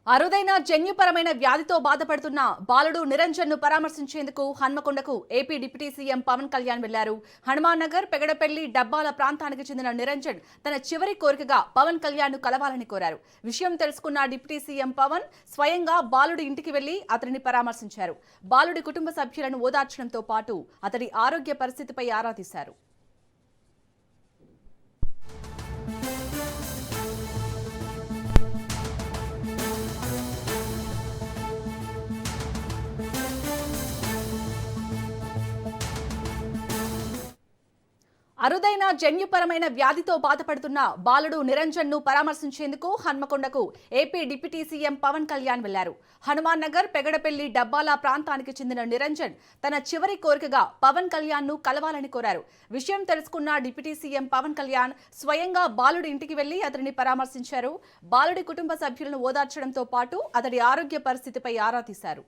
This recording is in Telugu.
అరుదైన జన్యుపరమైన వ్యాధితో బాధపడుతున్న బాలుడు నిరంజన్ ను పరామర్శించేందుకు హన్మకొండకు AP deputy CM Pavan Kalyan వెళ్లారు. హనుమాన్ నగర్, పెగడపల్లి, డబ్బాల ప్రాంతానికి చెందిన నిరంజన్ తన చివరి కోరికగా పవన్ కళ్యాణ్ ను కలవాలని కోరారు. విషయం తెలుసుకున్న డిప్యూటీ సీఎం పవన్ స్వయంగా బాలుడి ఇంటికి వెళ్లి అతనిని పరామర్శించారు. బాలుడి కుటుంబ సభ్యులను ఓదార్చడంతో పాటు అతడి ఆరోగ్య పరిస్థితిపై ఆరా తీశారు. అరుదైన జన్యుపరమైన వ్యాధితో బాధపడుతున్న బాలుడు నిరంజన్ ను పరామర్శించేందుకు హన్మకొండకు AP deputy CM Pavan Kalyan వెళ్లారు. హనుమాన్ నగర్, పెగడపల్లి, డబ్బాల ప్రాంతానికి చెందిన నిరంజన్ తన చివరి కోరికగా పవన్ కళ్యాణ్ ను కలవాలని కోరారు. విషయం తెలుసుకున్న డిప్యూటీ సీఎం పవన్ కళ్యాణ్ స్వయంగా బాలుడి ఇంటికి వెళ్లి అతనిని పరామర్శించారు. బాలుడి కుటుంబ సభ్యులను ఓదార్చడంతో పాటు అతడి ఆరోగ్య పరిస్థితిపై ఆరా తీశారు.